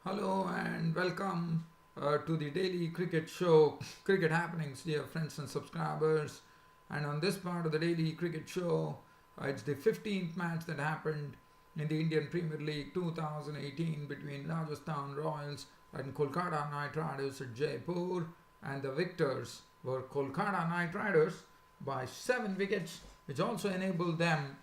Hello and welcome to the daily cricket show, Cricket Happenings, dear friends and subscribers. And on this part of the daily cricket show, it's the 15th match that happened in the Indian Premier League 2018 between Rajasthan Royals and Kolkata Knight Riders at Jaipur. And the victors were Kolkata Knight Riders by 7 wickets, which also enabled them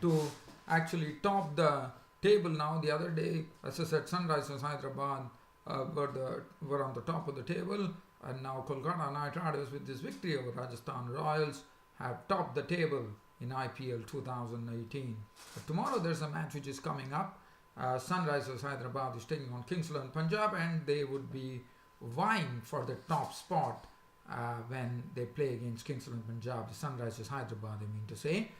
to actually top the table now. The other day, as I said, Sunrisers Hyderabad were on the top of the table, and now Kolkata Knight Riders, with this victory over Rajasthan Royals, have topped the table in IPL 2018. But tomorrow there's a match which is coming up. Sunrisers Hyderabad is taking on Kings Punjab, and they would be vying for the top spot when they play against Kings Punjab, the Sunrisers Hyderabad, I mean to say.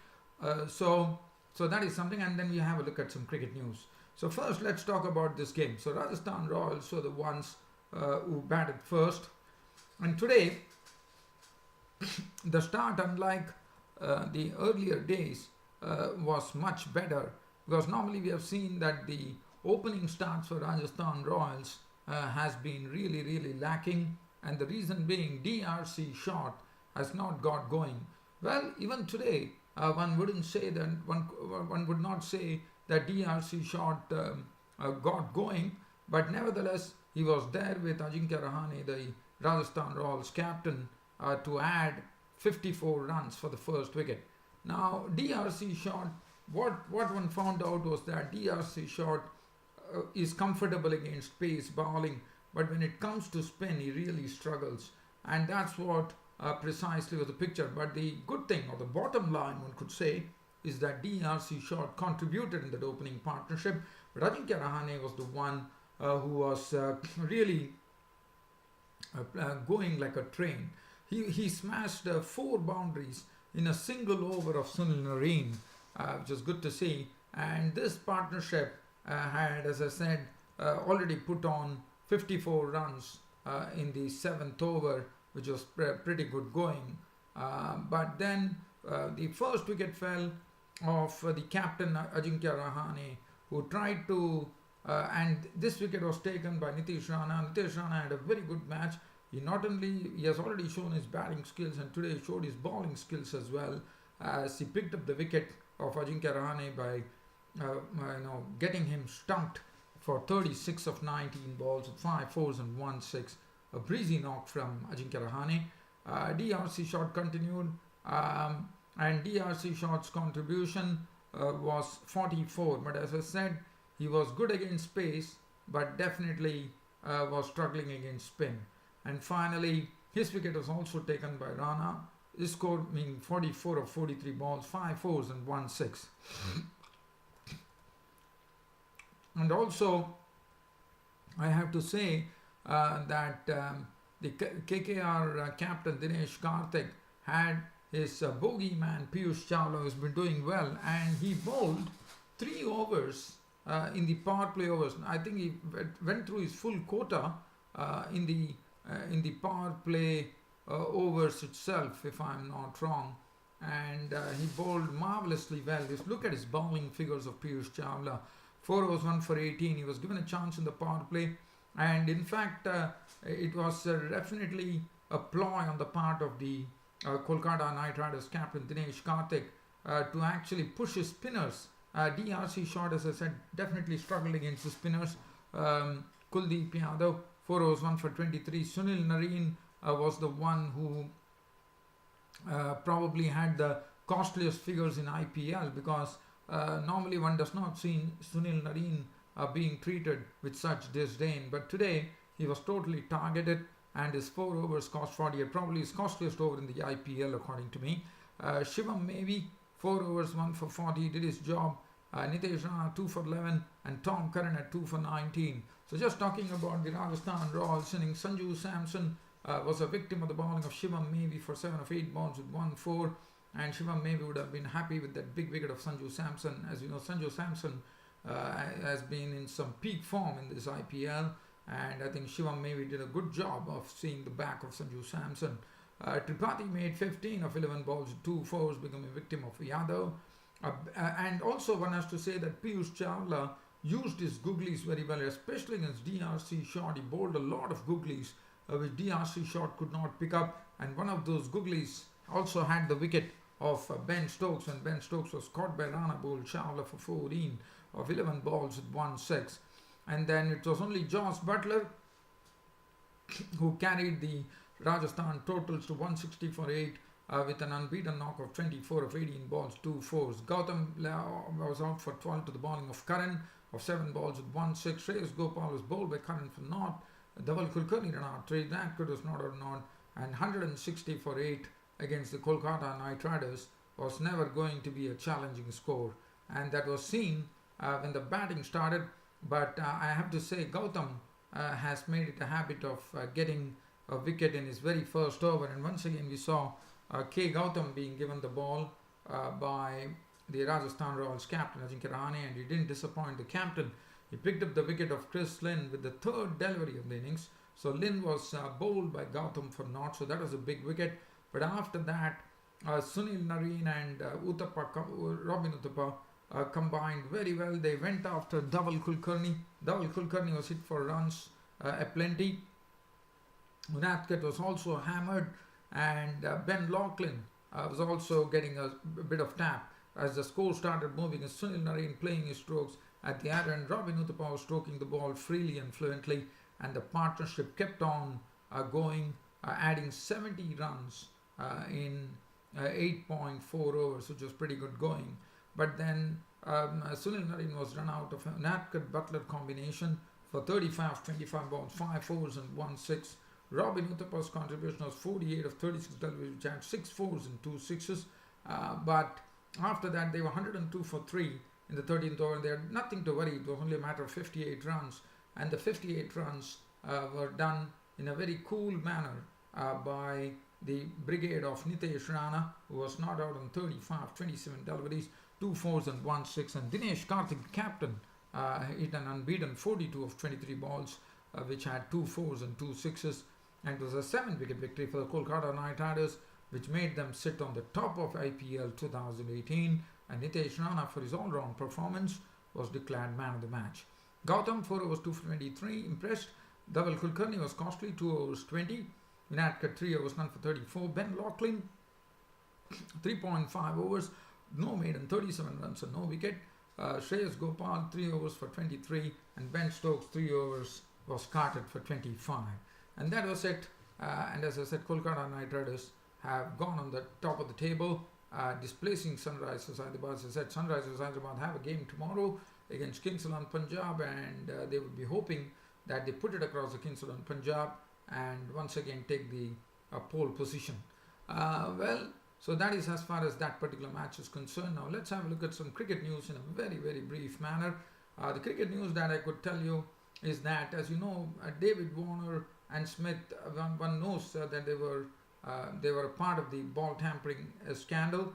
So that is something, and then we have a look at some cricket news. So first, let's talk about this game. So Rajasthan Royals were the ones who batted first, and today the start, unlike the earlier days, was much better, because normally we have seen that the opening starts for Rajasthan Royals has been really lacking, and the reason being DRC shot has not got going. Well, even today, one wouldn't say that one would not say that DRC shot got going, but nevertheless he was there with Ajinkya Rahane, the Rajasthan Royals captain, to add 54 runs for the first wicket. Now DRC shot, what one found out was that DRC shot is comfortable against pace bowling, but when it comes to spin he really struggles, and that's what precisely was the picture. But the good thing, or the bottom line one could say, is that DRC shot contributed in that opening partnership, but Ajinkya Rahane was the one who was really going like a train. He smashed 4 boundaries in a single over of Sunil Narine, which is good to see. And this partnership had, as I said, already put on 54 runs in the 7th over, which was pretty good going. But then the first wicket fell of the captain Ajinkya Rahane, who tried to, and this wicket was taken by Nitish Rana. Nitish Rana had a very good match. He has already shown his batting skills, and today he showed his bowling skills as well, as he picked up the wicket of Ajinkya Rahane by getting him stumped for 36 of 19 balls with 5 fours and 1 6. A breezy knock from Ajinkya Rahane. DRC shot continued, and DRC shot's contribution was 44. But as I said, he was good against pace, but definitely was struggling against spin. And finally, his wicket was also taken by Rana. His score being 44 of 43 balls, 5 fours and 1 6. And also, I have to say that the KKR captain Dinesh Karthik had his bogey man Piyush Chawla, who's been doing well, and he bowled 3 overs in the power play overs. I think he went through his full quota in the power play overs itself, if I'm not wrong, and he bowled marvelously well. Just look at his bowling figures of Piyush Chawla. 4 overs, 1 for 18. He was given a chance in the power play. And in fact, it was definitely a ploy on the part of the Kolkata Knight Riders captain Dinesh Karthik to actually push his spinners. DRC shot, as I said, definitely struggled against the spinners. Kuldeep Yadav, 4 overs, 1 for 23. Sunil Narine was the one who probably had the costliest figures in IPL, because normally one does not see Sunil Narine being treated with such disdain, but today he was totally targeted, and his 4 overs cost 48, probably his costliest over in the IPL according to me. Shivam Mevi, 4 overs, 1 for 40, did his job. Nitesh Rana, 2 for 11, and Tom Curran at 2 for 19. So just talking about the Rajasthan Royals innings, Sanju Samson was a victim of the bowling of Shivam Mevi for 7 of 8 balls with 1 4, and Shivam Mevi would have been happy with that big wicket of Sanju Samson. As you know, Sanju Samson has been in some peak form in this IPL, and I think Shivam Mevi did a good job of seeing the back of Sanju Samson. Tripathi made 15 of 11 balls, 2 fours, becoming a victim of Yadav. And also one has to say that Piyush Chawla used his googlies very well, especially against DRC shot. He bowled a lot of googlies which DRC shot could not pick up, and one of those googlies also had the wicket of Ben Stokes, and Ben Stokes was caught by Rana, bowled Chawla for 14 of 11 balls with 1-6. And then it was only Josh Butler who carried the Rajasthan totals to 160 for 8 with an unbeaten knock of 24 of 18 balls, 2 fours. Gautam was out for 12 to the bowling of Karan of 7 balls with 1-6. Shreyas Gopal was bowled by Karan for naught. Dhaval Kulkarni ran out 3. That was not or not. And 160 for 8 against the Kolkata Knight Riders was never going to be a challenging score. And that was seen when the batting started. But I have to say, Gautam has made it a habit of getting a wicket in his very first over. And once again, we saw K. Gautam being given the ball by the Rajasthan Royals captain Ajinkya Rahane, and he didn't disappoint the captain. He picked up the wicket of Chris Lynn with the third delivery of the innings. So Lynn was bowled by Gautam for naught, so that was a big wicket. But after that, Sunil Narine and Robin Uthappa combined very well. They went after Dhaval Kulkarni. Dhaval Kulkarni was hit for runs aplenty. Unadkat was also hammered, and Ben Laughlin was also getting a bit of tap as the score started moving. As Sunil Narine playing his strokes at the other end, Robin Uthappa was stroking the ball freely and fluently, and the partnership kept on going, adding 70 runs in 8.4 overs, which was pretty good going. But then Sunil Narine was run out of an Natkat-Butler combination for 35 of 25 balls, 5 fours and 1-6. Robin Uthappa's contribution was 48 of 36 deliveries, which had 6 fours and 2 sixes. But after that, they were 102 for 3 in the 13th over. They had nothing to worry. It was only a matter of 58 runs. And the 58 runs were done in a very cool manner by the brigade of Nitesh Rana, who was not out on 35, 27 deliveries, 2 fours and 1-6. And Dinesh Karthik, the captain, hit an unbeaten 42 of 23 balls, which had 2 fours and 2 sixes. And it was a 7-wicket victory for the Kolkata Knight Riders, which made them sit on the top of IPL 2018. And Nitesh Rana, for his all-round performance, was declared man of the match. Gautam, 4 overs, 2 for 23, impressed. Dhaval Kulkarni was costly, 2 overs, 20. Vinatkat, 3 overs, none for 34. Ben Laughlin, 3.5 overs, no maiden, 37 runs and no wicket. Shreyas Gopal, 3 overs for 23. And Ben Stokes, 3 overs, was carted for 25. And that was it. And as I said, Kolkata Knight Riders have gone on the top of the table, displacing Sunrisers Hyderabad. As I said, Sunrisers Hyderabad have a game tomorrow against Kings 11 Punjab, and they would be hoping that they put it across the Kings 11 Punjab and once again take the pole position. So that is as far as that particular match is concerned. Now let's have a look at some cricket news in a very, very brief manner. The cricket news that I could tell you is that, as you know, David Warner and Smith, one knows that they were a part of the ball tampering scandal.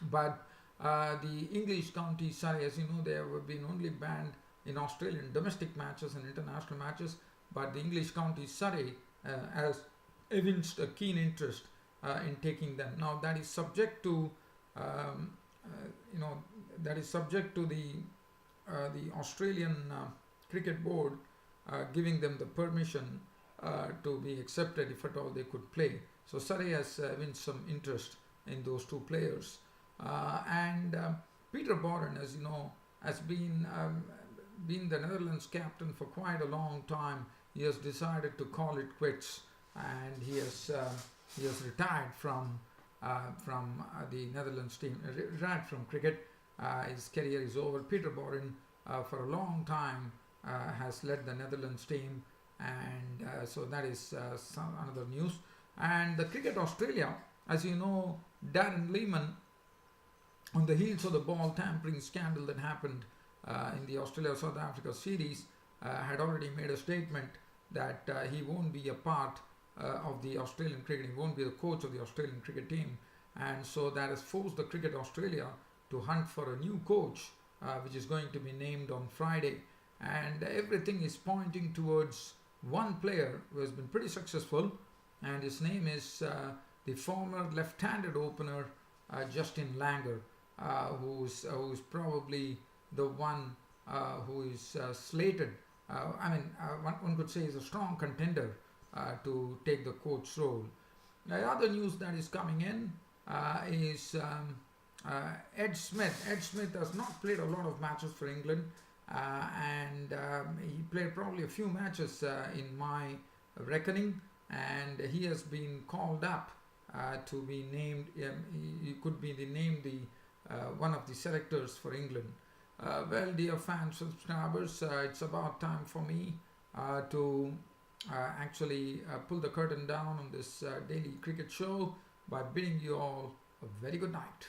But the English County Surrey, as you know, they have been only banned in Australian domestic matches and international matches. But the English County Surrey has evinced a keen interest in taking them. Now that is subject to, the Australian Cricket Board giving them the permission to be accepted if at all they could play. So Surrey has evinced some interest in those two players. And Peter Boren, as you know, has been the Netherlands captain for quite a long time. He has decided to call it quits, and he has retired from the Netherlands team, retired from cricket. His career is over. Peter Boren, for a long time, has led the Netherlands team, and so that is another news. And the Cricket Australia, as you know, Darren Lehman, on the heels of the ball tampering scandal that happened in the Australia-South Africa series, had already made a statement that he won't be a part of the Australian cricket. He won't be the coach of the Australian cricket team, and so that has forced the Cricket Australia to hunt for a new coach, which is going to be named on Friday. And everything is pointing towards one player who has been pretty successful, and his name is the former left-handed opener Justin Langer, who's probably the one who is slated. One could say is a strong contender to take the coach role. The other news that is coming in is Ed Smith. Ed Smith has not played a lot of matches for England, and he played probably a few matches in my reckoning, and he has been called up to be named. He could be named the one of the selectors for England. Well, dear fans, subscribers, it's about time for me to actually pull the curtain down on this daily cricket show by bidding you all a very good night.